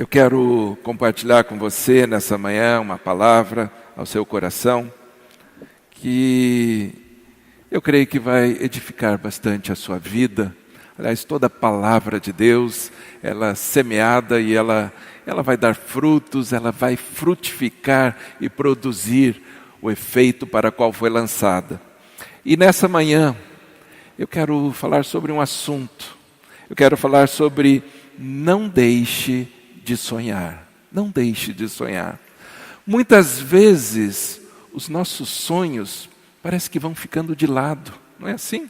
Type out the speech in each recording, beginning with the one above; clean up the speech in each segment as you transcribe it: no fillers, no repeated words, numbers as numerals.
Eu quero compartilhar com você nessa manhã uma palavra ao seu coração que eu creio que vai edificar bastante a sua vida. Aliás, toda palavra de Deus, ela semeada e ela vai dar frutos, ela vai frutificar e produzir o efeito para o qual foi lançada. E nessa manhã, eu quero falar sobre um assunto. Eu quero falar sobre não deixe de sonhar. Não deixe de sonhar. Muitas vezes, os nossos sonhos parece que vão ficando de lado. Não é assim?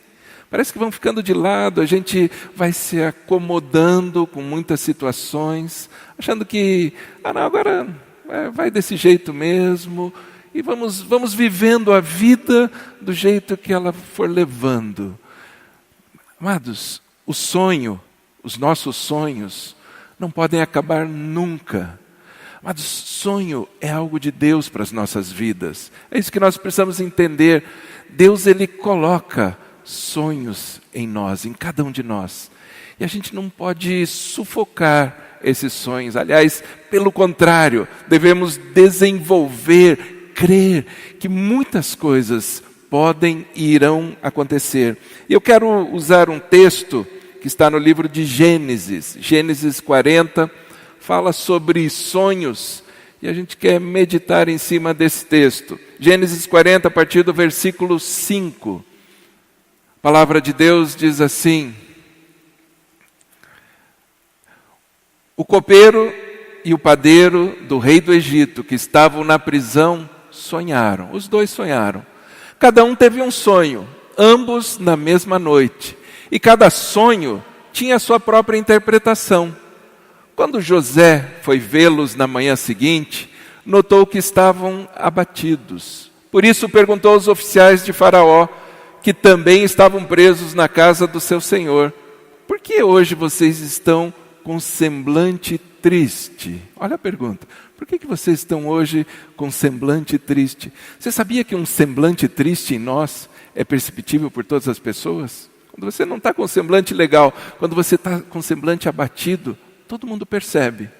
Parece que vão ficando de lado, a gente vai se acomodando com muitas situações, achando que, não, agora vai desse jeito mesmo, e vamos vivendo a vida do jeito que ela for levando. Amados, o sonho, os nossos sonhos, não podem acabar nunca. Mas sonho é algo de Deus para as nossas vidas. É isso que nós precisamos entender. Deus, Ele coloca sonhos em nós, em cada um de nós. E a gente não pode sufocar esses sonhos. Aliás, pelo contrário, devemos desenvolver, crer que muitas coisas podem e irão acontecer. E eu quero usar um texto que está no livro de Gênesis. Gênesis 40 fala sobre sonhos. E a gente quer meditar em cima desse texto. Gênesis 40, a partir do versículo 5. A palavra de Deus diz assim: o copeiro e o padeiro do rei do Egito, que estavam na prisão, sonharam. Os dois sonharam. Cada um teve um sonho, ambos na mesma noite. E cada sonho tinha a sua própria interpretação. Quando José foi vê-los na manhã seguinte, notou que estavam abatidos. Por isso perguntou aos oficiais de Faraó, que também estavam presos na casa do seu senhor: por que hoje vocês estão com semblante triste? Olha a pergunta. Por que vocês estão hoje com semblante triste? Você sabia que um semblante triste em nós é perceptível por todas as pessoas? Quando você não está com semblante legal, quando você está com semblante abatido, todo mundo percebe.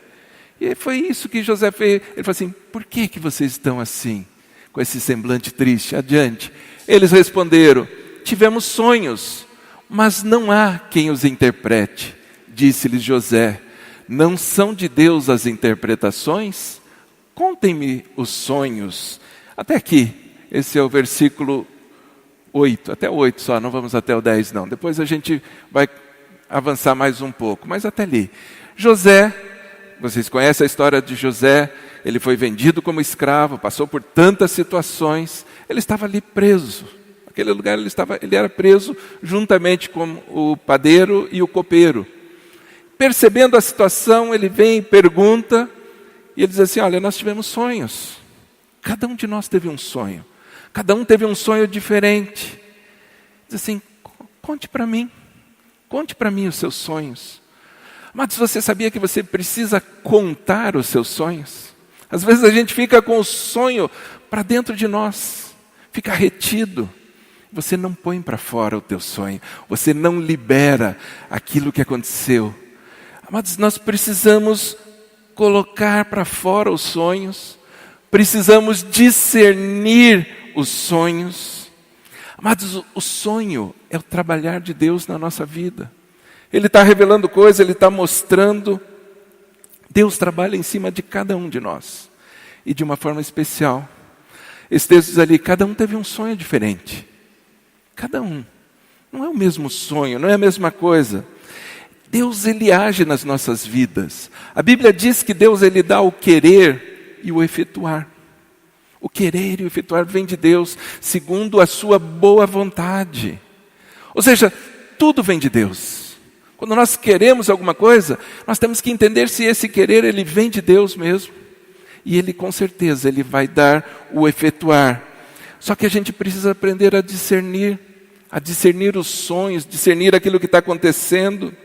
E foi isso que José fez. Ele falou assim: por que vocês estão assim, com esse semblante triste? Adiante. Eles responderam: tivemos sonhos, mas não há quem os interprete. Disse-lhes José: não são de Deus as interpretações? Contem-me os sonhos. Até aqui, esse é o versículo 8, até o 8 só, não vamos até o 10 não. Depois a gente vai avançar mais um pouco, mas até ali. José, vocês conhecem a história de José, ele foi vendido como escravo, passou por tantas situações, ele estava ali preso. Naquele lugar ele era preso juntamente com o padeiro e o copeiro. Percebendo a situação, ele vem e pergunta, e ele diz assim: olha, nós tivemos sonhos. Cada um de nós teve um sonho. Cada um teve um sonho diferente. Diz assim: conte para mim os seus sonhos. Mas você sabia que você precisa contar os seus sonhos? Às vezes a gente fica com o sonho para dentro de nós, fica retido. Você não põe para fora o teu sonho, você não libera aquilo que aconteceu. Mas nós precisamos colocar para fora os sonhos, precisamos discernir os sonhos. Amados, o sonho é o trabalhar de Deus na nossa vida. Ele está revelando coisas, Ele está mostrando. Deus trabalha em cima de cada um de nós. E de uma forma especial. Esse texto diz ali, cada um teve um sonho diferente. Cada um. Não é o mesmo sonho, não é a mesma coisa. Deus, Ele age nas nossas vidas. A Bíblia diz que Deus, Ele dá o querer e o efetuar. O querer e o efetuar vem de Deus, segundo a sua boa vontade. Ou seja, tudo vem de Deus. Quando nós queremos alguma coisa, nós temos que entender se esse querer, ele vem de Deus mesmo. E Ele, com certeza, Ele vai dar o efetuar. Só que a gente precisa aprender a discernir os sonhos, discernir aquilo que está acontecendo.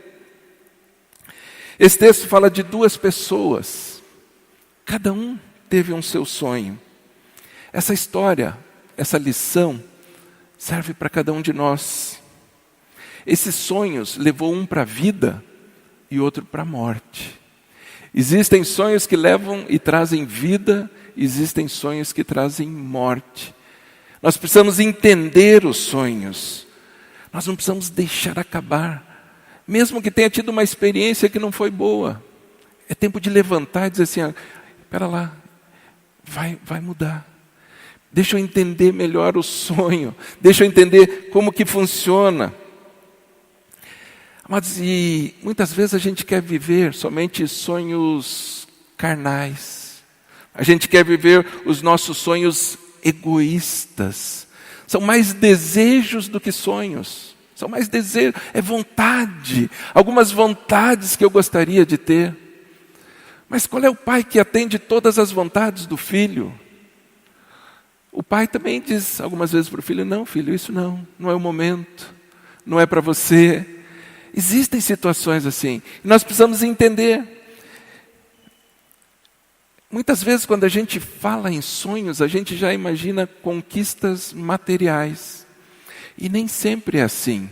Esse texto fala de duas pessoas. Cada um teve um seu sonho. Essa história, essa lição, serve para cada um de nós. Esses sonhos levou um para a vida e outro para a morte. Existem sonhos que levam e trazem vida, existem sonhos que trazem morte. Nós precisamos entender os sonhos. Nós não precisamos deixar acabar. Mesmo que tenha tido uma experiência que não foi boa. É tempo de levantar e dizer assim, espera lá, vai mudar. Deixa eu entender melhor o sonho. Deixa eu entender como que funciona. Mas e muitas vezes a gente quer viver somente sonhos carnais. A gente quer viver os nossos sonhos egoístas. São mais desejos do que sonhos. São mais desejos, é vontade. Algumas vontades que eu gostaria de ter. Mas qual é o pai que atende todas as vontades do filho? O pai também diz algumas vezes para o filho, não filho, isso não é o momento. Não é para você. Existem situações assim, e nós precisamos entender. Muitas vezes quando a gente fala em sonhos, a gente já imagina conquistas materiais. E nem sempre é assim.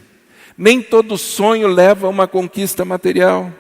Nem todo sonho leva a uma conquista material.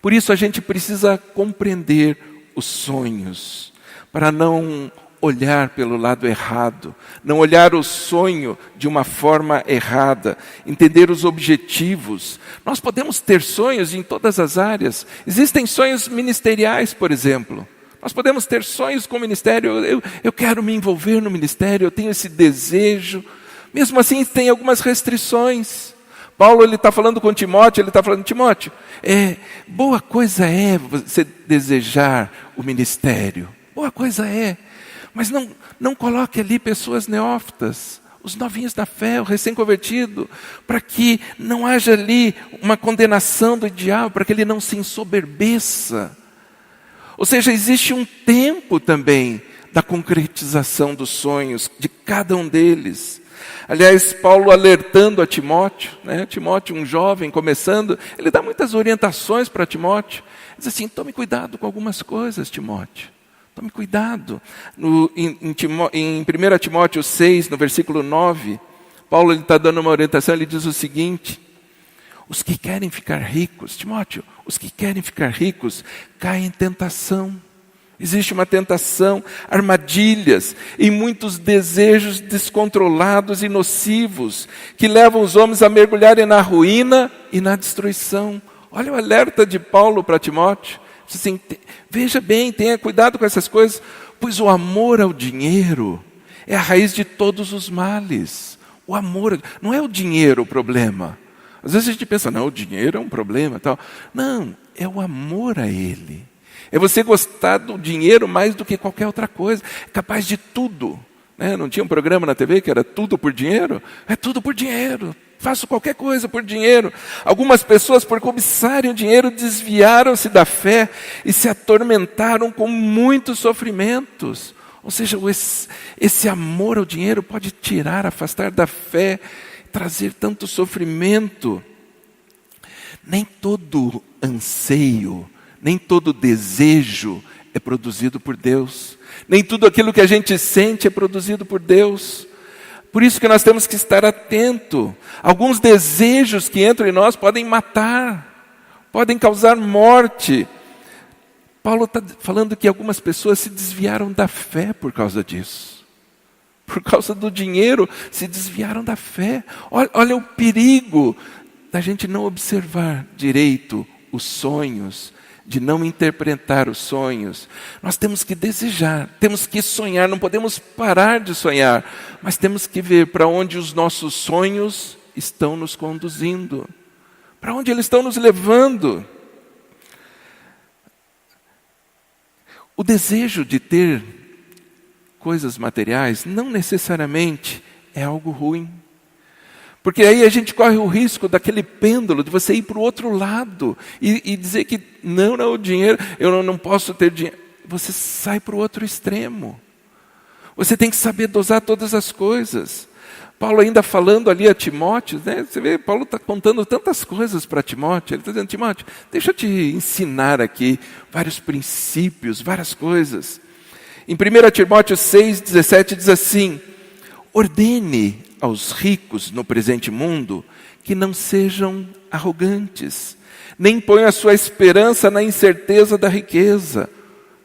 Por isso a gente precisa compreender os sonhos, para não olhar pelo lado errado, não olhar o sonho de uma forma errada, entender os objetivos. Nós podemos ter sonhos em todas as áreas. Existem sonhos ministeriais, por exemplo. Nós podemos ter sonhos com o ministério. Eu quero me envolver no ministério, eu tenho esse desejo. Mesmo assim, tem algumas restrições. Paulo ele está falando com Timóteo, ele está falando, Timóteo, boa coisa é você desejar o ministério. Boa coisa é. Mas não coloque ali pessoas neófitas, os novinhos da fé, o recém-convertido, para que não haja ali uma condenação do diabo, para que ele não se ensoberbeça. Ou seja, existe um tempo também da concretização dos sonhos de cada um deles. Aliás, Paulo alertando a Timóteo, Timóteo, um jovem começando, ele dá muitas orientações para Timóteo. Diz assim, tome cuidado com algumas coisas, Timóteo. Tome cuidado. Em 1 Timóteo 6, no versículo 9, Paulo está dando uma orientação, ele diz o seguinte, os que querem ficar ricos, Timóteo, os que querem ficar ricos, caem em tentação. Existe uma tentação, armadilhas e muitos desejos descontrolados e nocivos que levam os homens a mergulharem na ruína e na destruição. Olha o alerta de Paulo para Timóteo. Assim, veja bem, tenha cuidado com essas coisas, pois o amor ao dinheiro é a raiz de todos os males. O amor, não é o dinheiro o problema. Às vezes a gente pensa, não, o dinheiro é um problema. Tal. Não, é o amor a ele. É você gostar do dinheiro mais do que qualquer outra coisa. É capaz de tudo. Não tinha um programa na TV que era tudo por dinheiro? É tudo por dinheiro. Faço qualquer coisa por dinheiro. Algumas pessoas, por cobiçarem o dinheiro, desviaram-se da fé e se atormentaram com muitos sofrimentos. Ou seja, esse amor ao dinheiro pode tirar, afastar da fé, trazer tanto sofrimento. Nem todo anseio, nem todo desejo é produzido por Deus. Nem tudo aquilo que a gente sente é produzido por Deus. Por isso que nós temos que estar atento. Alguns desejos que entram em nós podem matar, podem causar morte. Paulo está falando que algumas pessoas se desviaram da fé por causa disso. Por causa do dinheiro, se desviaram da fé. Olha o perigo da gente não observar direito os sonhos, de não interpretar os sonhos. Nós temos que desejar, temos que sonhar, não podemos parar de sonhar, mas temos que ver para onde os nossos sonhos estão nos conduzindo, para onde eles estão nos levando. O desejo de ter coisas materiais não necessariamente é algo ruim. Porque aí a gente corre o risco daquele pêndulo, de você ir para o outro lado e dizer que não, o dinheiro, eu não posso ter dinheiro. Você sai para o outro extremo. Você tem que saber dosar todas as coisas. Paulo ainda falando ali a Timóteo, você vê, Paulo está contando tantas coisas para Timóteo. Ele está dizendo, Timóteo, deixa eu te ensinar aqui vários princípios, várias coisas. Em 1 Timóteo 6, 17 diz assim, ordene aos ricos no presente mundo que não sejam arrogantes, nem ponham a sua esperança na incerteza da riqueza.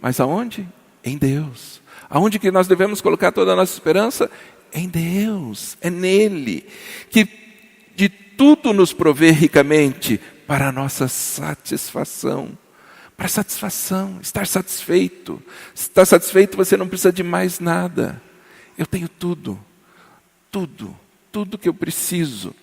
Mas aonde? Em Deus. Aonde que nós devemos colocar toda a nossa esperança? Em Deus, é nele, que de tudo nos provê ricamente para a nossa satisfação. Para satisfação, estar satisfeito. Estar satisfeito, você não precisa de mais nada. Eu tenho tudo que eu preciso.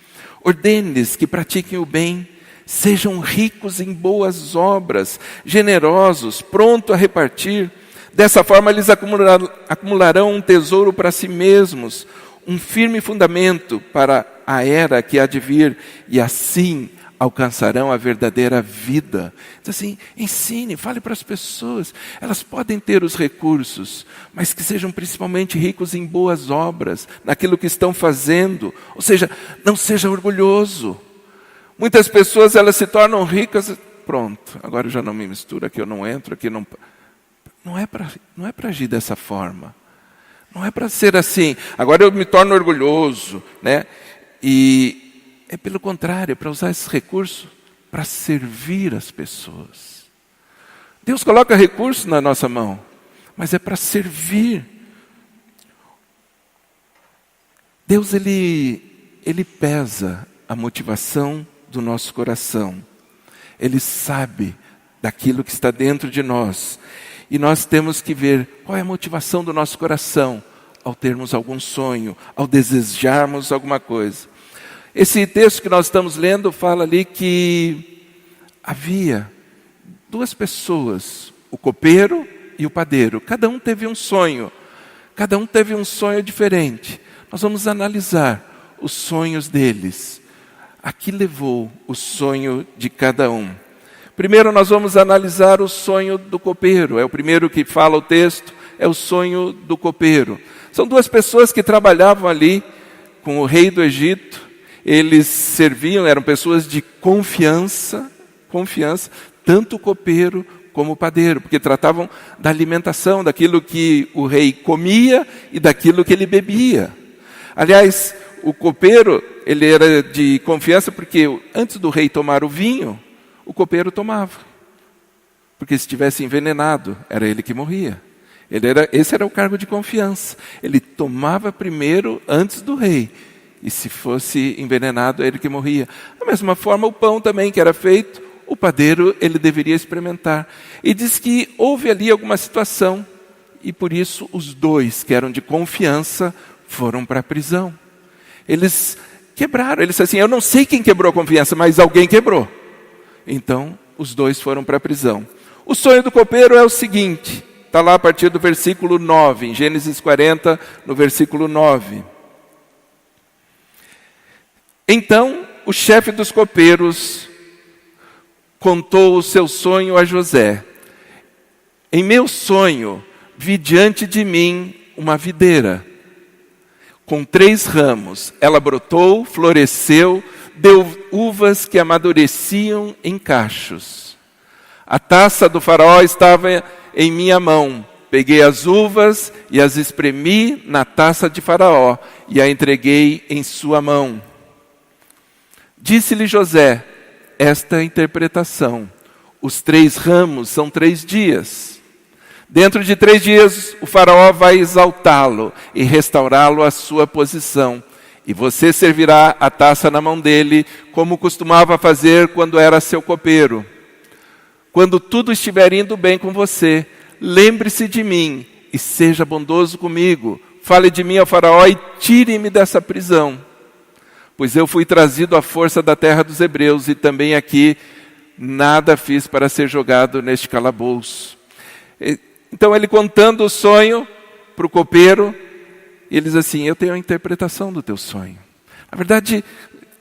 Ordene-lhes que pratiquem o bem, sejam ricos em boas obras, generosos, prontos a repartir. Dessa forma eles acumularão um tesouro para si mesmos, um firme fundamento para a era que há de vir, e assim alcançarão a verdadeira vida. Diz assim, ensine, fale para as pessoas. Elas podem ter os recursos, mas que sejam principalmente ricos em boas obras, naquilo que estão fazendo. Ou seja, não seja orgulhoso. Muitas pessoas, elas se tornam ricas, pronto, agora eu já não me misturo, aqui eu não entro, aqui não... Não é para agir dessa forma. Não é para ser assim. Agora eu me torno orgulhoso, né? E é pelo contrário, é para usar esses recursos para servir as pessoas. Deus coloca recursos na nossa mão, mas é para servir. Deus, ele pesa a motivação do nosso coração. Ele sabe daquilo que está dentro de nós. E nós temos que ver qual é a motivação do nosso coração ao termos algum sonho, ao desejarmos alguma coisa. Esse texto que nós estamos lendo fala ali que havia duas pessoas, o copeiro e o padeiro. Cada um teve um sonho diferente. Nós vamos analisar os sonhos deles. A que levou o sonho de cada um? Primeiro nós vamos analisar o sonho do copeiro. É o primeiro que fala o texto, é o sonho do copeiro. São duas pessoas que trabalhavam ali com o rei do Egito. Eles serviam, eram pessoas de confiança, tanto o copeiro como o padeiro, porque tratavam da alimentação, daquilo que o rei comia e daquilo que ele bebia. Aliás, o copeiro, ele era de confiança porque antes do rei tomar o vinho, o copeiro tomava. Porque se estivesse envenenado, era ele que morria. Esse era o cargo de confiança. Ele tomava primeiro antes do rei. E se fosse envenenado, é ele que morria. Da mesma forma, o pão também que era feito, o padeiro, ele deveria experimentar. E diz que houve ali alguma situação, e por isso os dois, que eram de confiança, foram para a prisão. Eles quebraram, eles disseram assim, eu não sei quem quebrou a confiança, mas alguém quebrou. Então, os dois foram para a prisão. O sonho do copeiro é o seguinte, está lá a partir do versículo 9, em Gênesis 40, no versículo 9. Então, o chefe dos copeiros contou o seu sonho a José. Em meu sonho, vi diante de mim uma videira, com 3 ramos. Ela brotou, floresceu, deu uvas que amadureciam em cachos. A taça do faraó estava em minha mão. Peguei as uvas e as espremi na taça de faraó e a entreguei em sua mão. Disse-lhe José, esta interpretação, os 3 ramos são 3 dias. Dentro de 3 dias o faraó vai exaltá-lo e restaurá-lo à sua posição. E você servirá a taça na mão dele, como costumava fazer quando era seu copeiro. Quando tudo estiver indo bem com você, lembre-se de mim e seja bondoso comigo. Fale de mim ao faraó e tire-me dessa prisão. Pois eu fui trazido à força da terra dos hebreus e também aqui nada fiz para ser jogado neste calabouço. Então ele contando o sonho para o copeiro, ele diz assim, eu tenho a interpretação do teu sonho. Na verdade,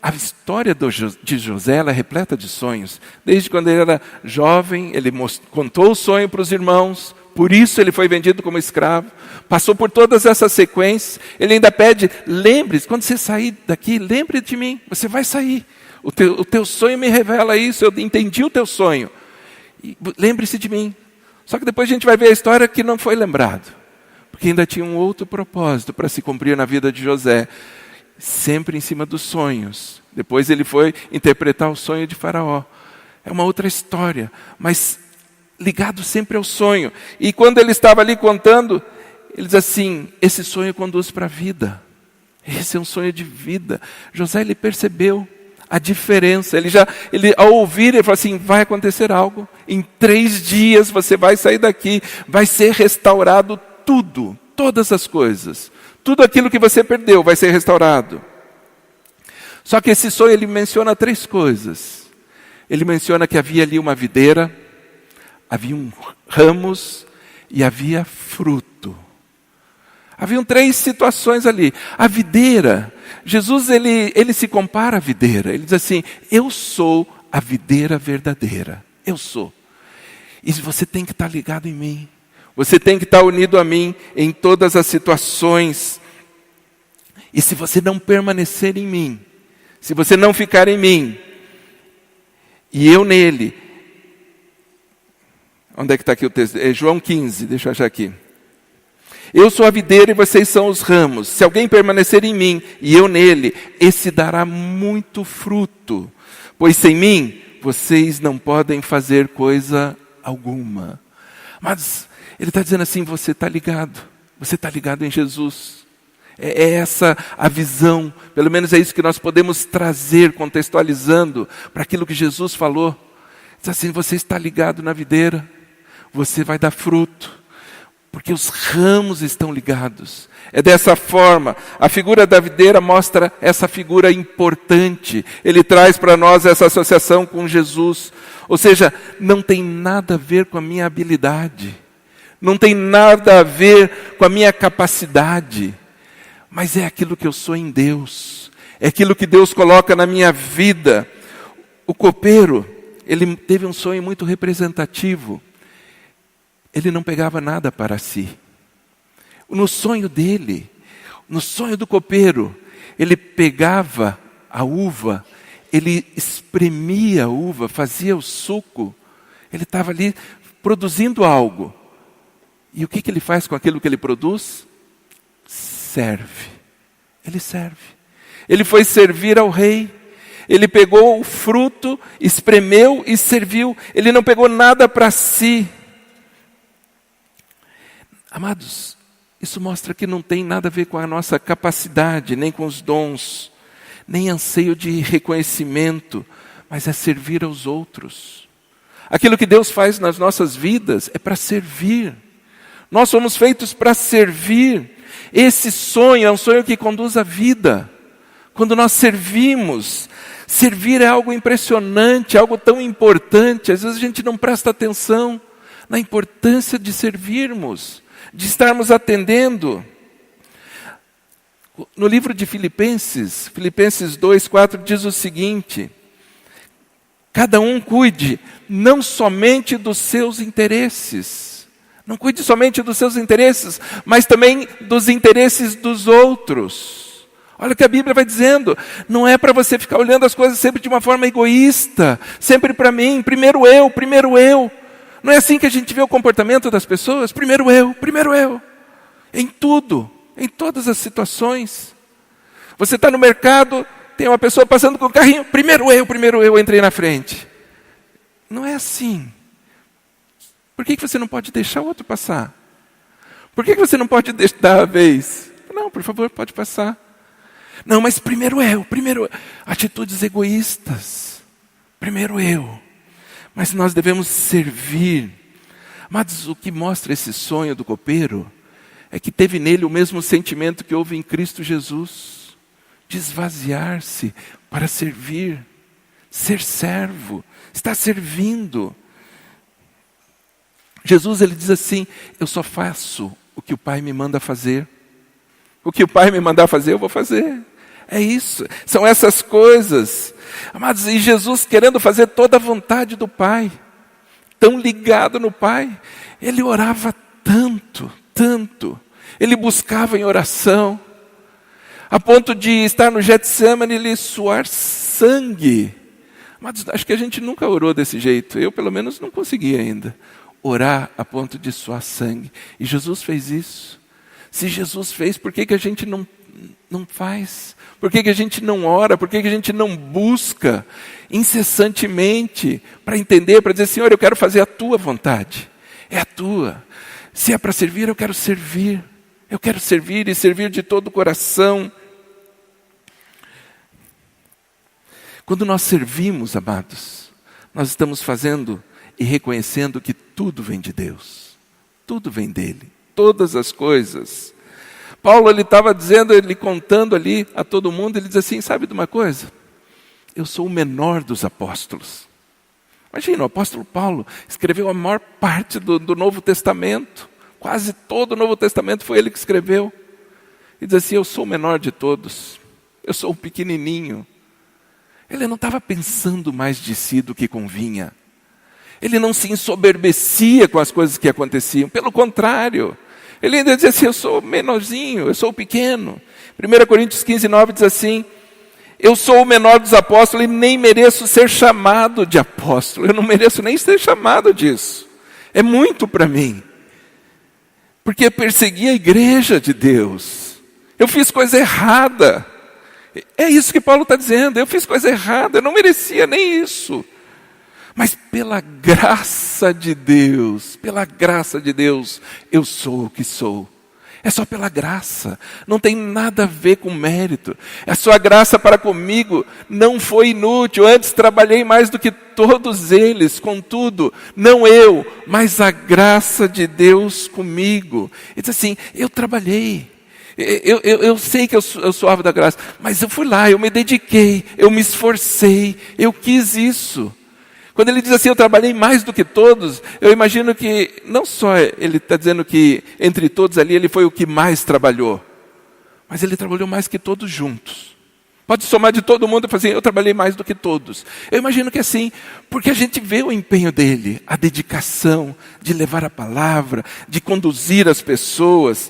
a história de José ela é repleta de sonhos. Desde quando ele era jovem, ele contou o sonho para os irmãos, por isso ele foi vendido como escravo. Passou por todas essas sequências. Ele ainda pede, lembre-se, quando você sair daqui, lembre de mim, você vai sair. O teu sonho me revela isso, eu entendi o teu sonho. Lembre-se de mim. Só que depois a gente vai ver a história que não foi lembrado. Porque ainda tinha um outro propósito para se cumprir na vida de José. sempre em cima dos sonhos. Depois ele foi interpretar o sonho de Faraó. É uma outra história, mas ligado sempre ao sonho. E quando ele estava ali contando, ele diz assim, esse sonho conduz para a vida. Esse é um sonho de vida. José, ele percebeu a diferença. Ele ao ouvir, ele falou assim, vai acontecer algo. Em 3 dias você vai sair daqui, vai ser restaurado tudo, todas as coisas. Tudo aquilo que você perdeu vai ser restaurado. Só que esse sonho, ele menciona 3 coisas. Ele menciona que havia ali uma videira, havia ramos e havia fruto. Haviam 3 situações ali. A videira, Jesus ele se compara à videira. Ele diz assim, eu sou a videira verdadeira. Eu sou. E você tem que estar ligado em mim. Você tem que estar unido a mim em todas as situações. E se você não permanecer em mim, se você não ficar em mim, e eu nele. Onde é que está aqui o texto? É João 15, deixa eu achar aqui. Eu sou a videira e vocês são os ramos. Se alguém permanecer em mim e eu nele, esse dará muito fruto. Pois sem mim, vocês não podem fazer coisa alguma. Mas ele está dizendo assim, você está ligado em Jesus. É essa a visão, pelo menos é isso que nós podemos trazer, contextualizando, para aquilo que Jesus falou. Diz assim, você está ligado na videira, você vai dar fruto. Porque os ramos estão ligados. É dessa forma. A figura da videira mostra essa figura importante. Ele traz para nós essa associação com Jesus. Ou seja, não tem nada a ver com a minha habilidade. Não tem nada a ver com a minha capacidade. Mas é aquilo que eu sou em Deus. É aquilo que Deus coloca na minha vida. O copeiro, ele teve um sonho muito representativo. Ele não pegava nada para si. No sonho dele, no sonho do copeiro, ele pegava a uva, ele espremia a uva, fazia o suco. Ele estava ali produzindo algo. E o que ele faz com aquilo que ele produz? Serve. Ele serve. Ele foi servir ao rei. Ele pegou o fruto, espremeu e serviu. Ele não pegou nada para si. Amados, isso mostra que não tem nada a ver com a nossa capacidade, nem com os dons, nem anseio de reconhecimento, mas é servir aos outros. Aquilo que Deus faz nas nossas vidas é para servir. Nós somos feitos para servir. Esse sonho é um sonho que conduz à vida. Quando nós servimos, servir é algo impressionante, algo tão importante. Às vezes a gente não presta atenção na importância de servirmos, de estarmos atendendo. No livro de Filipenses 2:4 diz o seguinte: cada um cuide não somente dos seus interesses, não cuide somente dos seus interesses, mas também dos interesses dos outros. Olha o que a Bíblia vai dizendo, não é para você ficar olhando as coisas sempre de uma forma egoísta, sempre para mim, primeiro eu, primeiro eu. Não é assim que a gente vê o comportamento das pessoas? Primeiro eu. Em tudo, em todas as situações. Você está no mercado, tem uma pessoa passando com o carrinho, primeiro eu entrei na frente. Não é assim. Por que você não pode deixar o outro passar? Por que você não pode dar a vez? Não, por favor, pode passar. Não, mas primeiro eu. Atitudes egoístas. Primeiro eu. Mas nós devemos servir. Mas o que mostra esse sonho do copeiro é que teve nele o mesmo sentimento que houve em Cristo Jesus. De esvaziar-se para servir. Ser servo. Estar servindo. Jesus, ele diz assim, eu só faço o que o Pai me manda fazer. O que o Pai me mandar fazer, eu vou fazer. É isso, são essas coisas. Amados, e Jesus querendo fazer toda a vontade do Pai, tão ligado no Pai, ele orava tanto, ele buscava em oração, a ponto de estar no Getsemane, ele suar sangue. Amados, acho que a gente nunca orou desse jeito, eu pelo menos não consegui ainda, orar a ponto de suar sangue. E Jesus fez isso. Se Jesus fez, por que a gente não não faz? Por que a gente não ora? Por que a gente não busca incessantemente para entender, para dizer, Senhor, eu quero fazer a tua vontade. É a tua. Se é para servir, eu quero servir. Eu quero servir e servir de todo o coração. Quando nós servimos, amados, nós estamos fazendo e reconhecendo que tudo vem de Deus. Tudo vem dele. Todas as coisas. Paulo, ele estava dizendo, ele contando ali a todo mundo, ele diz assim, sabe de uma coisa? Eu sou o menor dos apóstolos. Imagina, o apóstolo Paulo escreveu a maior parte do Novo Testamento. Quase todo o Novo Testamento foi ele que escreveu. E diz assim, eu sou o menor de todos. Eu sou o pequenininho. Ele não estava pensando mais de si do que convinha. Ele não se ensoberbecia com as coisas que aconteciam. Pelo contrário, ele ainda dizia assim, eu sou menorzinho, eu sou pequeno. 1 Coríntios 15, 9 diz assim, eu sou o menor dos apóstolos e nem mereço ser chamado de apóstolo. Eu não mereço nem ser chamado disso. É muito para mim. Porque eu persegui a igreja de Deus. Eu fiz coisa errada. É isso que Paulo está dizendo. Eu fiz coisa errada, eu não merecia nem isso. Mas pela graça de Deus, eu sou o que sou. É só pela graça, não tem nada a ver com mérito. A sua graça para comigo não foi inútil, antes trabalhei mais do que todos eles, contudo, não eu, mas a graça de Deus comigo. Ele diz assim, eu trabalhei, eu sei que eu sou alvo da graça, mas eu fui lá, eu me dediquei, eu me esforcei, eu quis isso. Quando ele diz assim, eu trabalhei mais do que todos, eu imagino que não só ele está dizendo que entre todos ali ele foi o que mais trabalhou, mas ele trabalhou mais que todos juntos. Pode somar de todo mundo e falar assim, eu trabalhei mais do que todos. Eu imagino que é assim, porque a gente vê o empenho dele, a dedicação de levar a palavra, de conduzir as pessoas.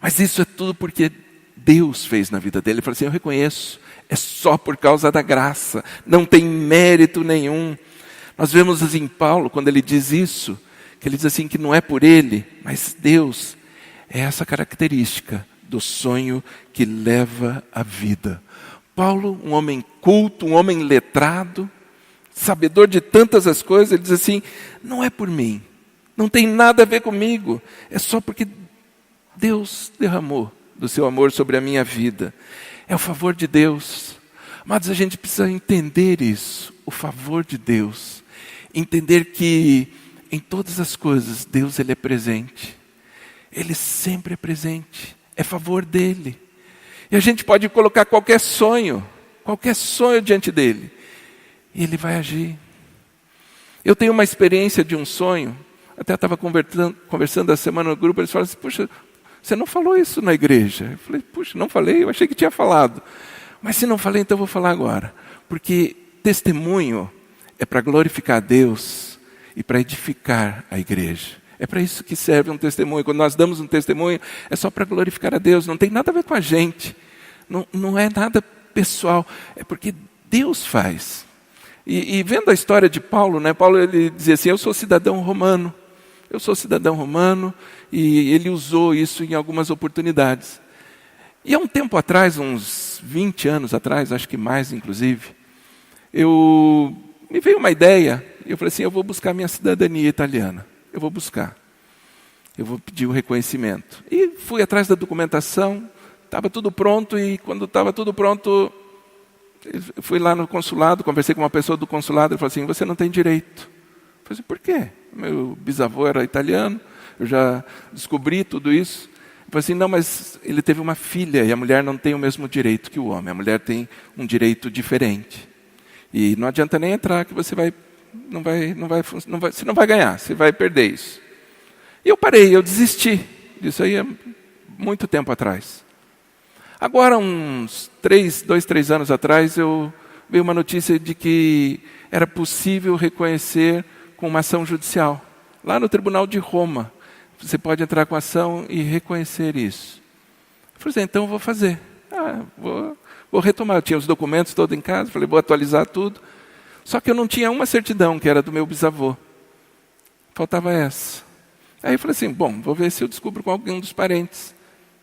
Mas isso é tudo porque Deus fez na vida dele. Ele falou assim, eu reconheço. É só por causa da graça, não tem mérito nenhum. Nós vemos assim Paulo, quando ele diz isso, que ele diz assim que não é por ele, mas Deus, é essa característica do sonho que leva a vida. Paulo, um homem culto, um homem letrado, sabedor de tantas as coisas, ele diz assim, não é por mim, não tem nada a ver comigo, é só porque Deus derramou do seu amor sobre a minha vida. É o favor de Deus. Amados, a gente precisa entender isso, o favor de Deus. Entender que em todas as coisas Deus ele é presente. Ele sempre é presente. É favor dele. E a gente pode colocar qualquer sonho diante dele. E ele vai agir. Eu tenho uma experiência de um sonho. Até estava conversando essa semana no grupo, eles falaram assim, puxa, você não falou isso na igreja. Eu falei, puxa, não falei, eu achei que tinha falado. Mas se não falei, então eu vou falar agora. Porque testemunho é para glorificar a Deus e para edificar a igreja. É para isso que serve um testemunho. Quando nós damos um testemunho, é só para glorificar a Deus. Não tem nada a ver com a gente. Não é nada pessoal. É porque Deus faz. E vendo a história de Paulo, né? Paulo ele dizia assim, eu sou cidadão romano. Eu sou cidadão romano, e ele usou isso em algumas oportunidades. E há um tempo atrás, uns 20 anos atrás, acho que mais inclusive, me veio uma ideia, e eu falei assim, eu vou buscar minha cidadania italiana. Eu vou buscar. Eu vou pedir o reconhecimento. E fui atrás da documentação, estava tudo pronto, e quando estava tudo pronto, eu fui lá no consulado, conversei com uma pessoa do consulado, ele falou assim, você não tem direito. Eu falei assim, por quê? Meu bisavô era italiano, eu já descobri tudo isso. Eu falei assim, não, mas ele teve uma filha e a mulher não tem o mesmo direito que o homem. A mulher tem um direito diferente. E não adianta nem entrar que você você não vai ganhar, você vai perder isso. E eu parei, eu desisti disso aí há muito tempo atrás. Agora, uns 2, 3 anos atrás, veio uma notícia de que era possível reconhecer com uma ação judicial. Lá no Tribunal de Roma, você pode entrar com ação e reconhecer isso. Eu falei assim, então eu vou fazer. Vou retomar. Eu tinha os documentos todos em casa, falei, vou atualizar tudo. Só que eu não tinha uma certidão, que era do meu bisavô. Faltava essa. Aí eu falei assim, bom, vou ver se eu descubro com algum dos parentes.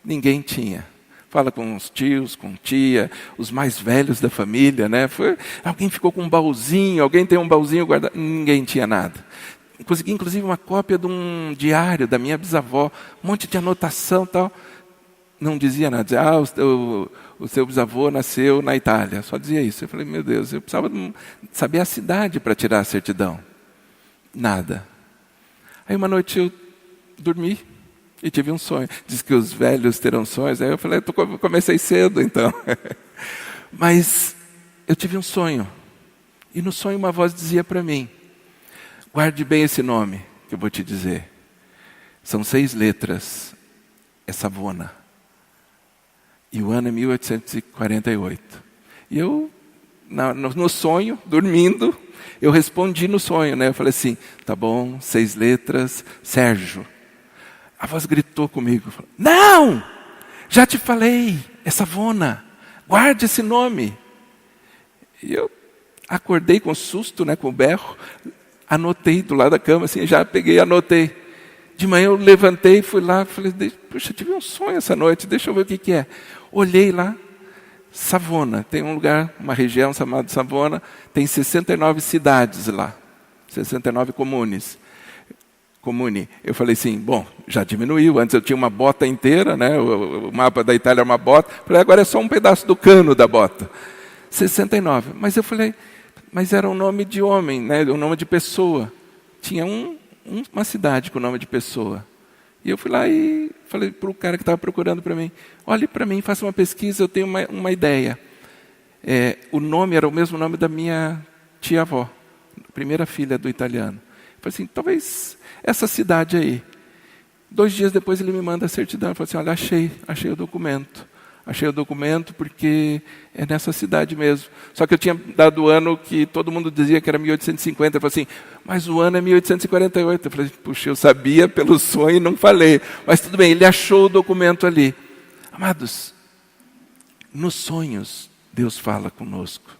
Ninguém tinha. fala com os tios, com tia, os mais velhos da família, né? Alguém ficou com um baúzinho, alguém tem um baúzinho guardado, ninguém tinha nada. Consegui, inclusive, uma cópia de um diário da minha bisavó, um monte de anotação e tal. Não dizia nada, dizia, o seu bisavô nasceu na Itália, só dizia isso. Eu falei, meu Deus, eu precisava saber a cidade para tirar a certidão. Nada. Aí uma noite eu dormi e tive um sonho. Diz que os velhos terão sonhos. Aí eu falei, eu comecei cedo então. Mas eu tive um sonho. E no sonho uma voz dizia para mim, guarde bem esse nome que eu vou te dizer. São 6 letras. É Savona. E o ano é 1848. E eu, no sonho, dormindo, eu respondi no sonho, né? Eu falei assim, tá bom, 6 letras, Sérgio. A voz gritou comigo, falou, não! Já te falei, é Savona, guarde esse nome. E eu acordei com susto, né, com o berro, anotei do lado da cama, assim, já peguei e anotei. De manhã eu levantei, fui lá, falei, puxa, tive um sonho essa noite, deixa eu ver o que é. Olhei lá, Savona, tem um lugar, uma região chamada Savona, tem 69 cidades lá, 69 comunes. Comune. Eu falei assim, bom, já diminuiu, antes eu tinha uma bota inteira, né? O mapa da Itália era uma bota, falei, agora é só um pedaço do cano da bota. 69. Mas eu falei, mas era um nome de homem, né? Um nome de pessoa. Tinha uma cidade com o nome de pessoa. E eu fui lá e falei para o cara que estava procurando para mim, olhe para mim, faça uma pesquisa, eu tenho uma ideia. O nome era o mesmo nome da minha tia-avó, primeira filha do italiano. Eu falei assim, talvez essa cidade aí. 2 dias depois ele me manda a certidão, eu falei assim, olha, achei o documento. Achei o documento porque é nessa cidade mesmo. Só que eu tinha dado o ano que todo mundo dizia que era 1850. Eu falei assim, mas o ano é 1848. Eu falei, puxa, eu sabia pelo sonho e não falei. Mas tudo bem, ele achou o documento ali. Amados, nos sonhos, Deus fala conosco.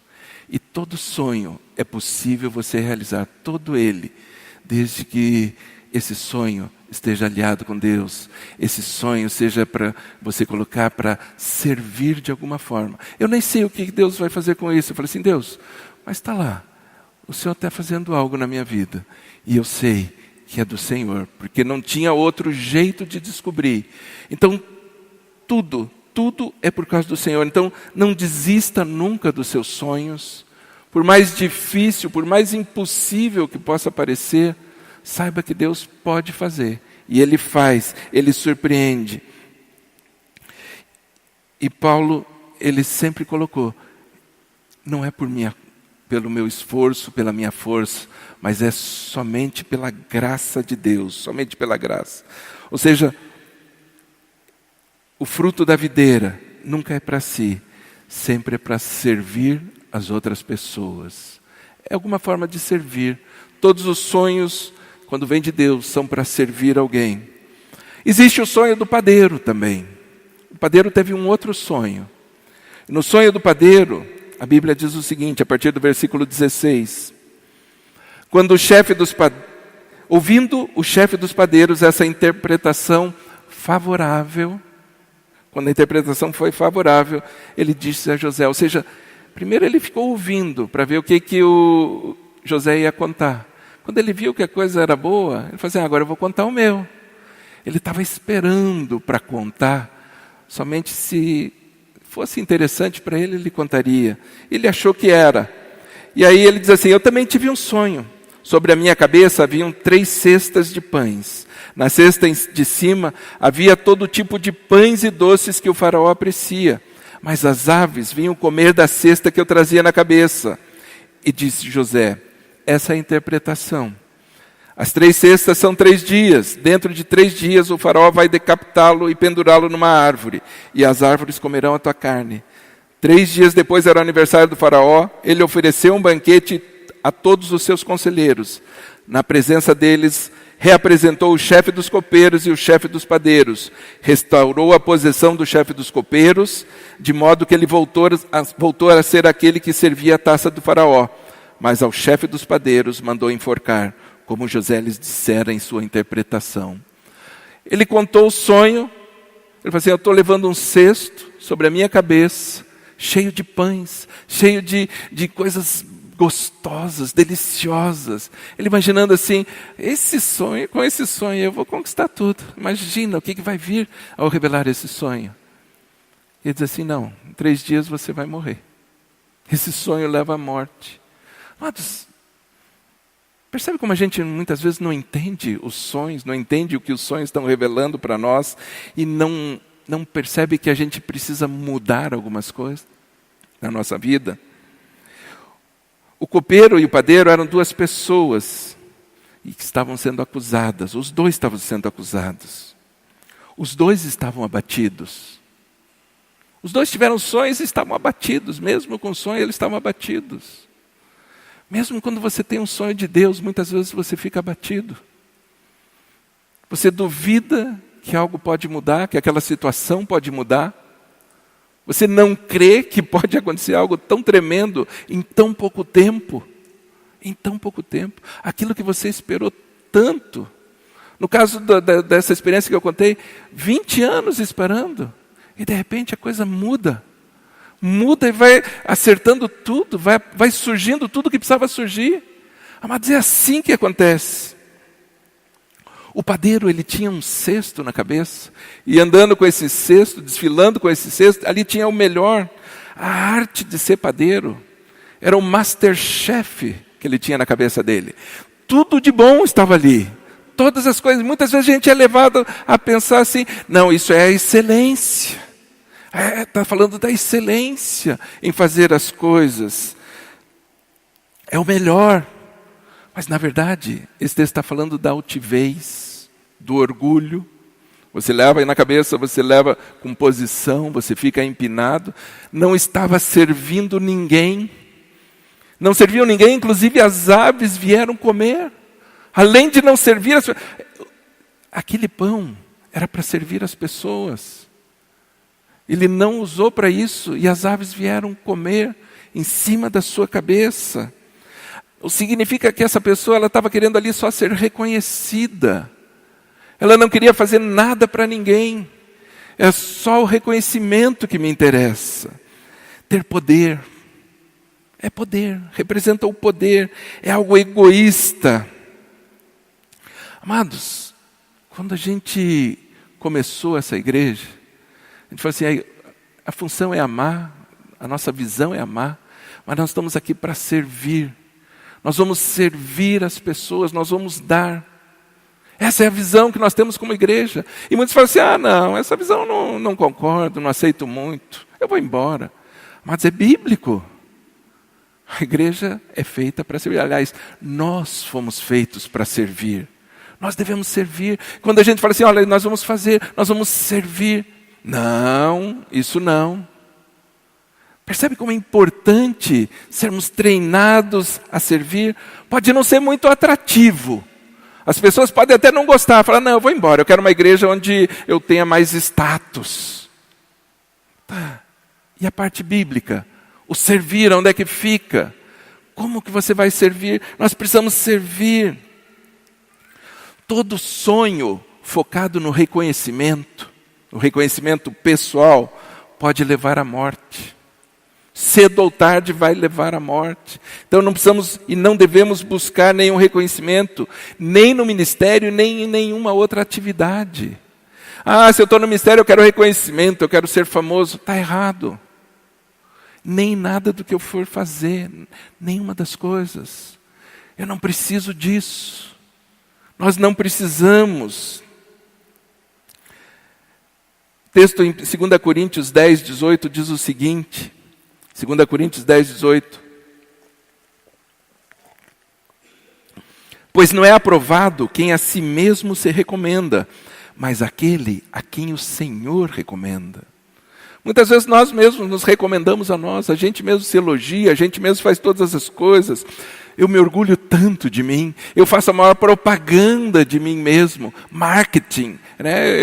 E todo sonho é possível você realizar, todo ele, desde que esse sonho esteja aliado com Deus, esse sonho seja para você colocar para servir de alguma forma. Eu nem sei o que Deus vai fazer com isso. Eu falei assim, Deus, mas está lá, o Senhor está fazendo algo na minha vida, e eu sei que é do Senhor, porque não tinha outro jeito de descobrir. Então, tudo é por causa do Senhor. Então, não desista nunca dos seus sonhos, por mais difícil, por mais impossível que possa parecer, saiba que Deus pode fazer. E Ele faz, Ele surpreende. E Paulo, ele sempre colocou, não é pelo meu esforço, pela minha força, mas é somente pela graça de Deus, somente pela graça. Ou seja, o fruto da videira nunca é para si, sempre é para servir as outras pessoas. É alguma forma de servir. Todos os sonhos, quando vem de Deus, são para servir alguém. Existe o sonho do padeiro também. O padeiro teve um outro sonho. No sonho do padeiro, a Bíblia diz o seguinte, a partir do versículo 16. Ouvindo o chefe dos padeiros essa interpretação favorável, quando a interpretação foi favorável, ele disse a José, ou seja, primeiro ele ficou ouvindo para ver o que o José ia contar. Quando ele viu que a coisa era boa, ele falou assim, agora eu vou contar o meu. Ele estava esperando para contar, somente se fosse interessante para ele, ele contaria. Ele achou que era. E aí ele diz assim, eu também tive um sonho. Sobre a minha cabeça haviam 3 cestas de pães. Na cesta de cima havia todo tipo de pães e doces que o faraó aprecia. Mas as aves vinham comer da cesta que eu trazia na cabeça. E disse José, essa é a interpretação. As 3 cestas são 3 dias. Dentro de 3 dias o faraó vai decapitá-lo e pendurá-lo numa árvore. E as árvores comerão a tua carne. 3 dias depois era o aniversário do faraó. Ele ofereceu um banquete a todos os seus conselheiros. Na presença deles, reapresentou o chefe dos copeiros e o chefe dos padeiros. Restaurou a posição do chefe dos copeiros, de modo que ele voltou a ser aquele que servia a taça do faraó. Mas ao chefe dos padeiros mandou enforcar, como José lhes dissera em sua interpretação. Ele contou o sonho. Ele falou assim, eu estou levando um cesto sobre a minha cabeça, cheio de pães, cheio de coisas gostosas, deliciosas. Ele imaginando assim, com esse sonho eu vou conquistar tudo. Imagina o que vai vir ao revelar esse sonho. Ele diz assim, não, em 3 dias você vai morrer. Esse sonho leva à morte. Amados, percebe como a gente muitas vezes não entende os sonhos, não entende o que os sonhos estão revelando para nós e não percebe que a gente precisa mudar algumas coisas na nossa vida? O copeiro e o padeiro eram 2 pessoas e que estavam sendo acusadas. Os 2 estavam sendo acusados. Os 2 estavam abatidos. Os 2 tiveram sonhos e estavam abatidos. Mesmo com sonho, eles estavam abatidos. Mesmo quando você tem um sonho de Deus, muitas vezes você fica abatido. Você duvida que algo pode mudar, que aquela situação pode mudar. Você não crê que pode acontecer algo tão tremendo em tão pouco tempo. Em tão pouco tempo. Aquilo que você esperou tanto. No caso dessa experiência que eu contei, 20 anos esperando. E de repente a coisa muda. Muda e vai acertando tudo, vai surgindo tudo que precisava surgir. Amados, é assim que acontece. O padeiro, ele tinha um cesto na cabeça, e andando com esse cesto, desfilando com esse cesto, ali tinha o melhor. A arte de ser padeiro era o Masterchef que ele tinha na cabeça dele. Tudo de bom estava ali. Todas as coisas, muitas vezes a gente é levado a pensar assim, não, isso é a excelência. Está falando da excelência em fazer as coisas. É o melhor. Mas, na verdade, esse texto está falando da altivez, do orgulho. Você leva aí na cabeça, você leva com posição, você fica empinado. Não estava servindo ninguém. Não serviu ninguém, inclusive as aves vieram comer. Além de não servir, aquele pão era para servir as pessoas. Ele não usou para isso e as aves vieram comer em cima da sua cabeça. Significa que essa pessoa ela estava querendo ali só ser reconhecida. Ela não queria fazer nada para ninguém. É só o reconhecimento que me interessa. Ter poder. É poder. Representa o poder. É algo egoísta. Amados, quando a gente começou essa igreja, a gente falou assim, a função é amar, a nossa visão é amar, mas nós estamos aqui para servir. Nós vamos servir as pessoas, nós vamos dar. Essa é a visão que nós temos como igreja. E muitos falam assim, não, essa visão eu não concordo, não aceito muito, eu vou embora. Mas é bíblico. A igreja é feita para servir. Aliás, nós fomos feitos para servir. Nós devemos servir. Quando a gente fala assim, olha, nós vamos fazer, nós vamos servir. Não, isso não. Percebe como é importante sermos treinados a servir? Pode não ser muito atrativo. As pessoas podem até não gostar, falar, não, eu vou embora, eu quero uma igreja onde eu tenha mais status. Tá. E a parte bíblica? O servir, onde é que fica? Como que você vai servir? Nós precisamos servir. Todo sonho focado no reconhecimento pessoal, pode levar à morte. Cedo ou tarde vai levar à morte. Então não precisamos e não devemos buscar nenhum reconhecimento, nem no ministério, nem em nenhuma outra atividade. Se eu estou no ministério eu quero reconhecimento, eu quero ser famoso. Está errado. Nem nada do que eu for fazer, nenhuma das coisas. Eu não preciso disso. Nós não precisamos. O texto em 2 Coríntios 10, 18 diz o seguinte, 2 Coríntios 10, 18. Pois não é aprovado quem a si mesmo se recomenda, mas aquele a quem o Senhor recomenda. Muitas vezes nós mesmos nos recomendamos a nós, a gente mesmo se elogia, a gente mesmo faz todas as coisas. Eu me orgulho tanto de mim, eu faço a maior propaganda de mim mesmo, marketing, né?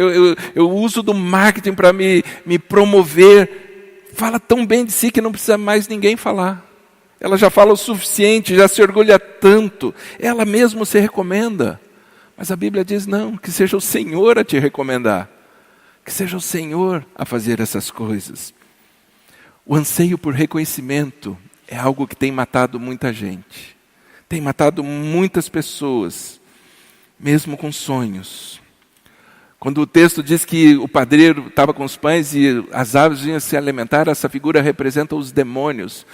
Eu uso do marketing para me promover. Fala tão bem de si que não precisa mais ninguém falar. Ela já fala o suficiente, já se orgulha tanto, ela mesma se recomenda. Mas a Bíblia diz não, que seja o Senhor a te recomendar. Que seja o Senhor a fazer essas coisas. O anseio por reconhecimento é algo que tem matado muita gente. Tem matado muitas pessoas, mesmo com sonhos. Quando o texto diz que o padeiro estava com os pães e as aves vinham se alimentar, essa figura representa os demônios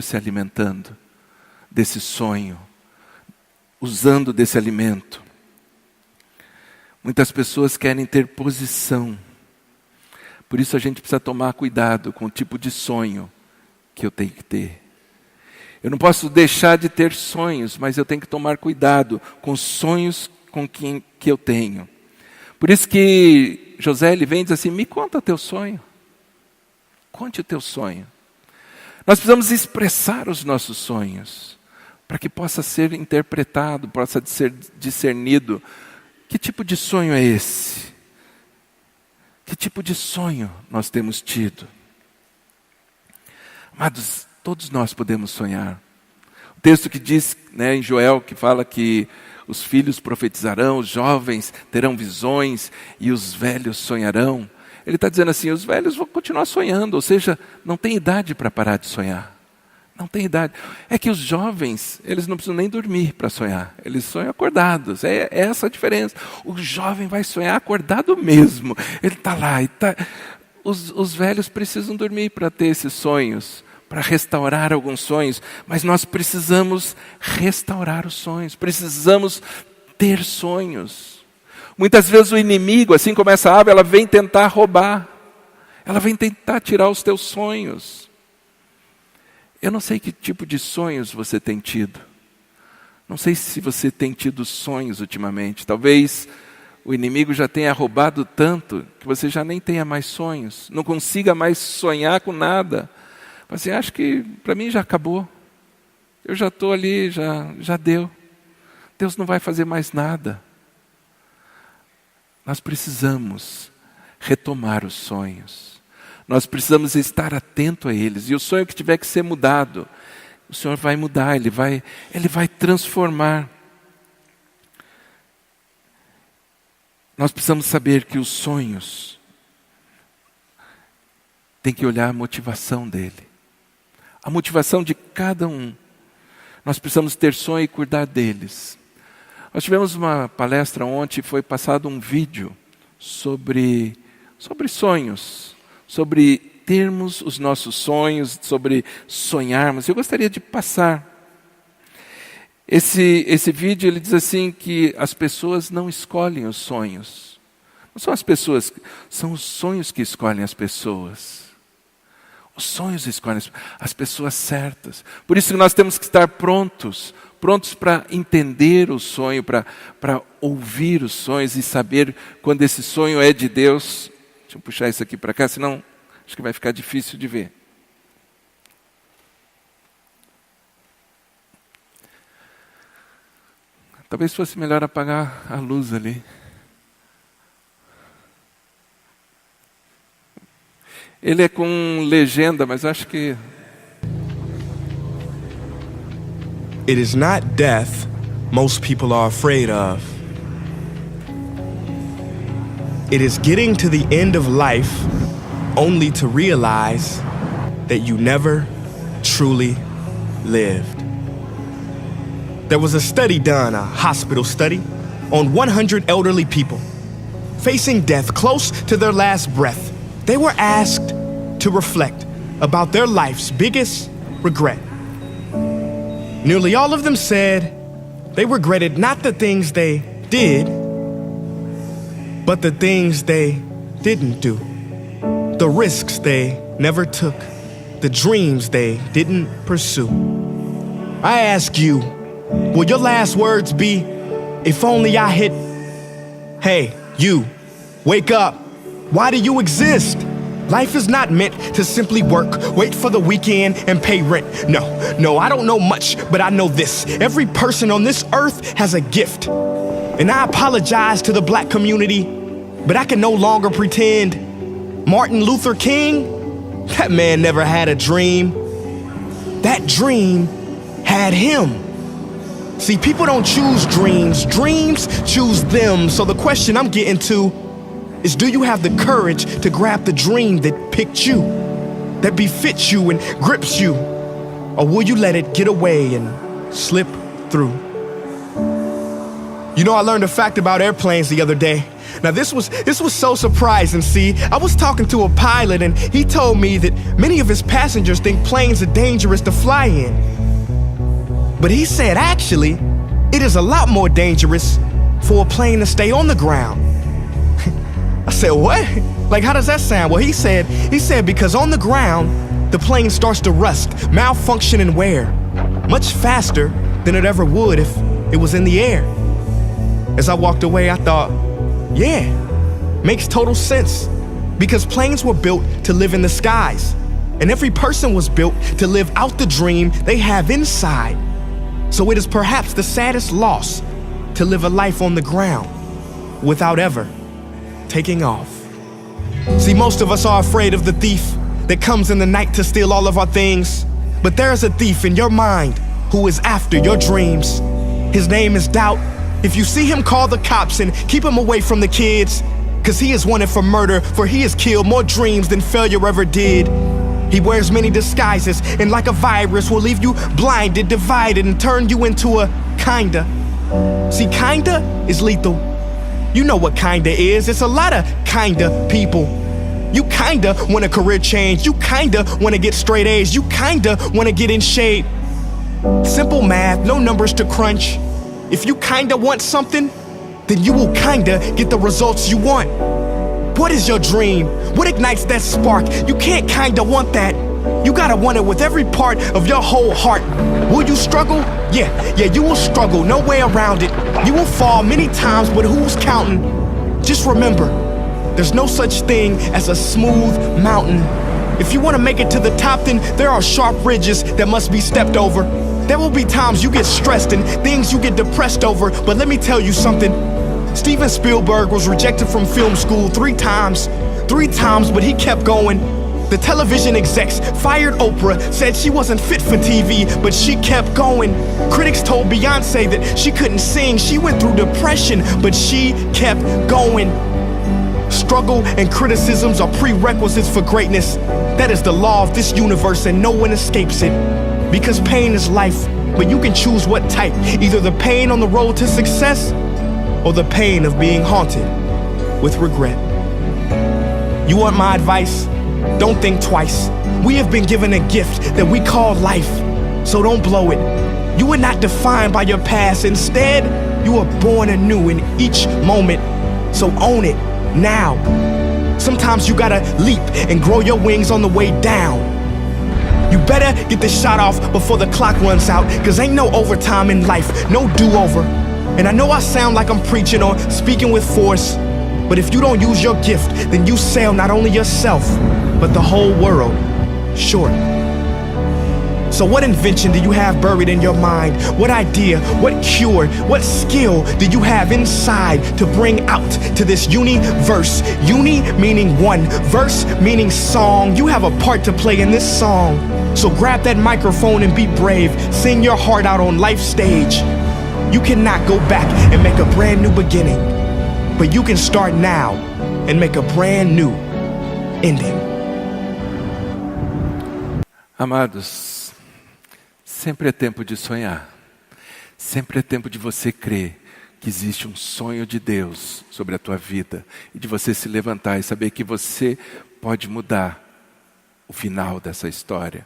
se alimentando desse sonho, usando desse alimento. Muitas pessoas querem ter posição. Por isso a gente precisa tomar cuidado com o tipo de sonho que eu tenho que ter. Eu não posso deixar de ter sonhos, mas eu tenho que tomar cuidado com os sonhos que eu tenho. Por isso que José ele vem e diz assim, me conta o teu sonho. Conte o teu sonho. Nós precisamos expressar os nossos sonhos, para que possa ser interpretado, possa ser discernido. Que tipo de sonho é esse? Que tipo de sonho nós temos tido? Amados, todos nós podemos sonhar. O texto que diz, em Joel, que fala que os filhos profetizarão, os jovens terão visões e os velhos sonharão. Ele está dizendo assim, os velhos vão continuar sonhando, ou seja, não tem idade para parar de sonhar. Não tem idade. É que os jovens, eles não precisam nem dormir para sonhar. Eles sonham acordados. É essa a diferença. O jovem vai sonhar acordado mesmo. Ele está lá. Os velhos precisam dormir para ter esses sonhos, para restaurar alguns sonhos. Mas nós precisamos restaurar os sonhos. Precisamos ter sonhos. Muitas vezes o inimigo, assim como essa ave, ela vem tentar roubar. Ela vem tentar tirar os teus sonhos. Eu não sei que tipo de sonhos você tem tido. Não sei se você tem tido sonhos ultimamente. Talvez o inimigo já tenha roubado tanto que você já nem tenha mais sonhos. Não consiga mais sonhar com nada. Você acha que para mim já acabou. Eu já estou ali, já deu. Deus não vai fazer mais nada. Nós precisamos retomar os sonhos. Nós precisamos estar atento a eles. E o sonho que tiver que ser mudado, o Senhor vai mudar, Ele vai transformar. Nós precisamos saber que os sonhos tem que olhar a motivação dele. A motivação de cada um. Nós precisamos ter sonho e cuidar deles. Nós tivemos uma palestra ontem, foi passado um vídeo sobre sonhos. Sobre termos os nossos sonhos, sobre sonharmos. Eu gostaria de passar. Esse vídeo ele diz assim que as pessoas não escolhem os sonhos. Não são as pessoas, são os sonhos que escolhem as pessoas. Os sonhos escolhem as pessoas certas. Por isso que nós temos que estar prontos para entender o sonho, para ouvir os sonhos e saber quando esse sonho é de Deus. Deixa eu puxar isso aqui para cá, senão acho que vai ficar difícil de ver. Talvez fosse melhor apagar a luz ali. Ele é com legenda, mas acho que... It is not death most people are afraid of. It is getting to the end of life only to realize that you never truly lived. There was a study done, a hospital study, on 100 elderly people facing death close to their last breath. They were asked to reflect about their life's biggest regret. Nearly all of them said they regretted not the things they did, but the things they didn't do, the risks they never took, the dreams they didn't pursue. I ask you, will your last words be, if only I hit, hey, you, wake up. Why do you exist? Life is not meant to simply work, wait for the weekend, and pay rent. No, I don't know much, but I know this. Every person on this earth has a gift. And I apologize to the black community, but I can no longer pretend. Martin Luther King, that man never had a dream. That dream had him. See, people don't choose dreams choose them. So the question I'm getting to is, do you have the courage to grab the dream that picked you, that befits you and grips you? Or will you let it get away and slip through? You know, I learned a fact about airplanes the other day. Now this was so surprising. See, I was talking to a pilot and he told me that many of his passengers think planes are dangerous to fly in. But he said actually, it is a lot more dangerous for a plane to stay on the ground. I said, what? Like, how does that sound? Well, he said because on the ground, the plane starts to rust, malfunction, and wear much faster than it ever would if it was in the air. As I walked away, I thought, yeah, makes total sense. Because planes were built to live in the skies, and every person was built to live out the dream they have inside. So it is perhaps the saddest loss to live a life on the ground without ever taking off. See, most of us are afraid of the thief that comes in the night to steal all of our things. But there is a thief in your mind who is after your dreams. His name is doubt. If you see him, call the cops and keep him away from the kids. Cause he is wanted for murder, for he has killed more dreams than failure ever did. He wears many disguises and like a virus will leave you blinded, divided, and turn you into a kinda. See, kinda is lethal. You know what kinda is. It's a lot of kinda people. You kinda want a career change. You kinda want to get straight A's. You kinda want to get in shape. Simple math, no numbers to crunch. If you kinda want something, then you will kinda get the results you want. What is your dream? What ignites that spark? You can't kinda want that. You gotta want it with every part of your whole heart. Will you struggle? Yeah, you will struggle, no way around it. You will fall many times, but who's counting? Just remember, there's no such thing as a smooth mountain. If you wanna make it to the top, then there are sharp ridges that must be stepped over. There will be times you get stressed and things you get depressed over, but let me tell you something. Steven Spielberg was rejected from film school 3 times, but he kept going. The television execs fired Oprah, said she wasn't fit for TV, but she kept going. Critics told Beyonce that she couldn't sing, she went through depression, but she kept going. Struggle and criticisms are prerequisites for greatness. That is the law of this universe and no one escapes it. Because pain is life, but you can choose what type. Either the pain on the road to success or the pain of being haunted with regret. You want my advice? Don't think twice. We have been given a gift that we call life, so don't blow it. You are not defined by your past. Instead, you are born anew in each moment, so own it now. Sometimes you gotta leap and grow your wings on the way down. You better get this shot off before the clock runs out, cause ain't no overtime in life, no do-over. And I know I sound like I'm preaching or speaking with force, but if you don't use your gift, then you sell not only yourself, but the whole world short. So what invention do you have buried in your mind? What idea, what cure, what skill do you have inside to bring out to this universe? Uni meaning one, verse meaning song. You have a part to play in this song. So grab that microphone and be brave. Sing your heart out on life's stage. You cannot go back and make a brand new beginning, but you can start now and make a brand new ending. Amados, sempre é tempo de sonhar. Sempre é tempo de você crer que existe um sonho de Deus sobre a tua vida e de você se levantar e saber que você pode mudar o final dessa história.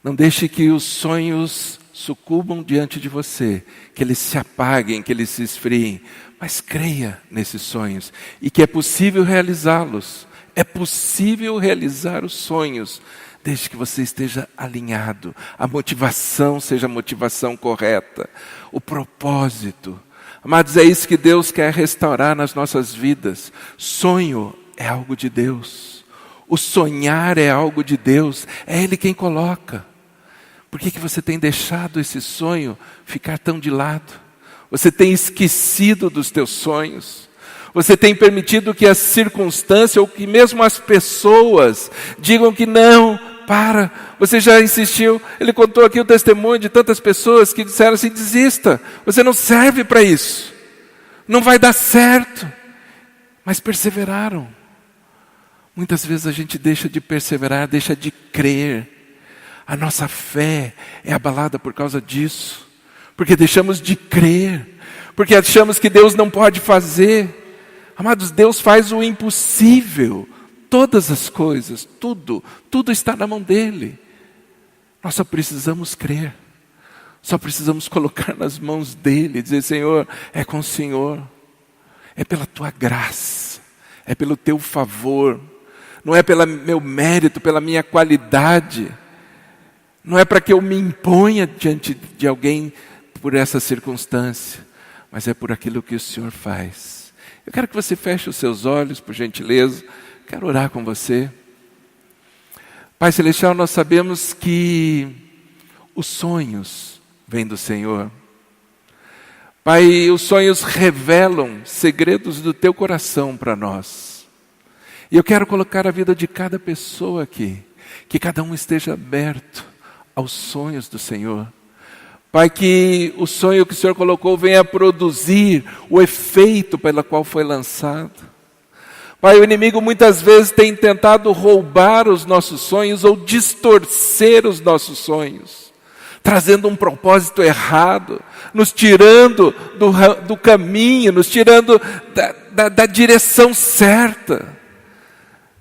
Não deixe que os sonhos sucumbam diante de você, que eles se apaguem, que eles se esfriem, mas creia nesses sonhos e que é possível realizá-los. É possível realizar os sonhos, desde que você esteja alinhado, a motivação seja a motivação correta, o propósito. Amados, é isso que Deus quer restaurar nas nossas vidas. Sonho é algo de Deus. O sonhar é algo de Deus. É Ele quem coloca. Por que você tem deixado esse sonho ficar tão de lado? Você tem esquecido dos teus sonhos? Você tem permitido que as circunstâncias ou que mesmo as pessoas digam que não, para, você já insistiu. Ele contou aqui o testemunho de tantas pessoas que disseram assim, desista, você não serve para isso, não vai dar certo. mas perseveraram. Muitas vezes a gente deixa de perseverar, deixa de crer. A nossa fé é abalada por causa disso. Porque deixamos de crer. Porque achamos que Deus não pode fazer. Amados, Deus faz o impossível. Todas as coisas, tudo está na mão dEle. Nós só precisamos crer. Só precisamos colocar nas mãos dEle. Dizer, Senhor, é com o Senhor. É pela Tua graça. É pelo Teu favor. Não é pelo meu mérito, pela minha qualidade. Não é para que eu me imponha diante de alguém por essa circunstância. Mas é por aquilo que o Senhor faz. Eu quero que você feche os seus olhos, por gentileza. Quero orar com você. Pai Celestial, nós sabemos que os sonhos vêm do Senhor. Pai, os sonhos revelam segredos do Teu coração para nós. E eu quero colocar a vida de cada pessoa aqui, que cada um esteja aberto aos sonhos do Senhor. Pai, que o sonho que o Senhor colocou venha produzir o efeito pelo qual foi lançado. Pai, o inimigo muitas vezes tem tentado roubar os nossos sonhos ou distorcer os nossos sonhos, trazendo um propósito errado, nos tirando do caminho, nos tirando da direção certa.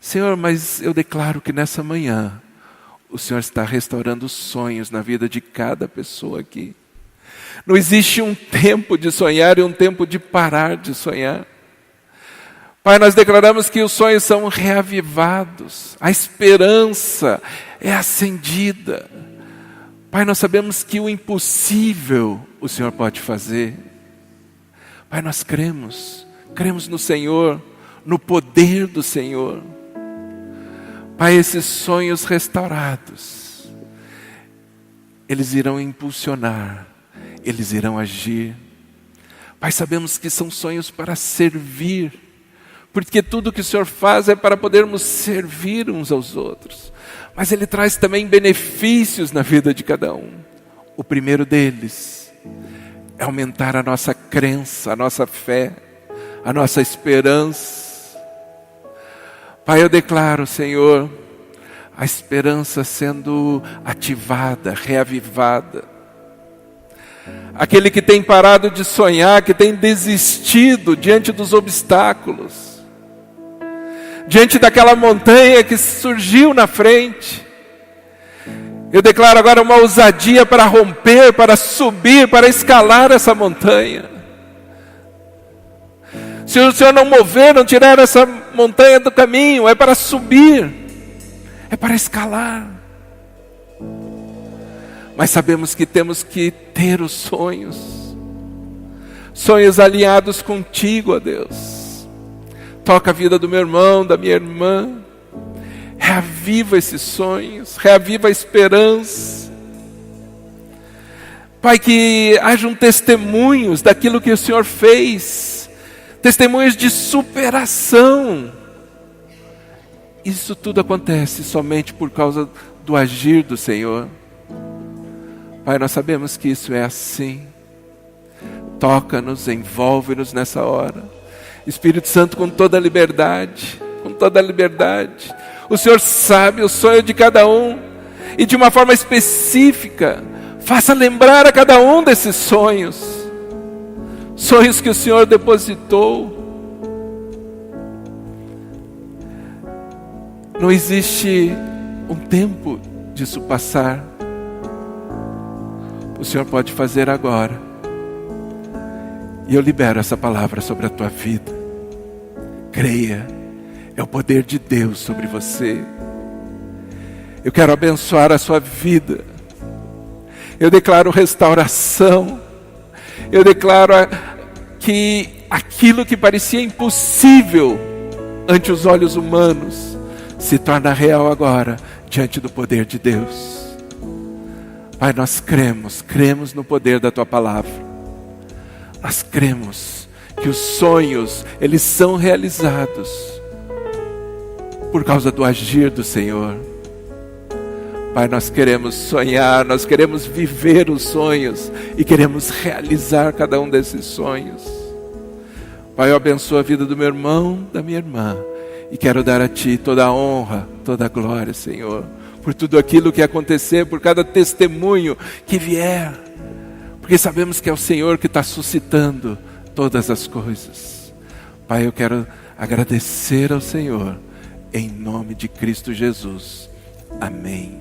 Senhor, mas eu declaro que nessa manhã, o Senhor está restaurando os sonhos na vida de cada pessoa aqui. Não existe um tempo de sonhar e um tempo de parar de sonhar. Pai, nós declaramos que os sonhos são reavivados, a esperança é acendida. Pai, nós sabemos que o impossível o Senhor pode fazer. Pai, nós cremos no Senhor, no poder do Senhor. Pai, esses sonhos restaurados, eles irão impulsionar, eles irão agir. Pai, sabemos que são sonhos para servir, porque tudo que o Senhor faz é para podermos servir uns aos outros. Mas Ele traz também benefícios na vida de cada um. O primeiro deles é aumentar a nossa crença, a nossa fé, a nossa esperança. Pai, eu declaro, Senhor, a esperança sendo ativada, reavivada. Aquele que tem parado de sonhar, que tem desistido diante dos obstáculos, diante daquela montanha que surgiu na frente. Eu declaro agora uma ousadia para romper, para subir, para escalar essa montanha. Se o Senhor não mover, não tirar essa montanha do caminho, é para subir, é para escalar. Mas sabemos que temos que ter os sonhos alinhados contigo, ó Deus. Toca a vida do meu irmão, da minha irmã, reaviva esses sonhos, reaviva a esperança. Pai, que hajam testemunhos daquilo que o Senhor fez, testemunhos de superação. Isso tudo acontece somente por causa do agir do Senhor. Pai, nós sabemos que isso é assim. Toca-nos, envolve-nos nessa hora. Espírito Santo, com toda a liberdade, o Senhor sabe o sonho de cada um, e de uma forma específica, faça lembrar a cada um desses sonhos que o Senhor depositou. Não existe um tempo disso passar. O Senhor pode fazer agora. E eu libero essa palavra sobre a tua vida. Creia, é o poder de Deus sobre você. Eu quero abençoar a sua vida. Eu declaro restauração. Eu declaro que aquilo que parecia impossível ante os olhos humanos se torna real agora diante do poder de Deus. Pai, nós cremos no poder da tua palavra. Nós cremos que os sonhos, eles são realizados por causa do agir do Senhor. Pai, nós queremos sonhar, nós queremos viver os sonhos e queremos realizar cada um desses sonhos. Pai, eu abençoo a vida do meu irmão, da minha irmã. E quero dar a Ti toda a honra, toda a glória, Senhor. Por tudo aquilo que acontecer, por cada testemunho que vier. Porque sabemos que é o Senhor que está suscitando todas as coisas. Pai, eu quero agradecer ao Senhor. Em nome de Cristo Jesus. Amém.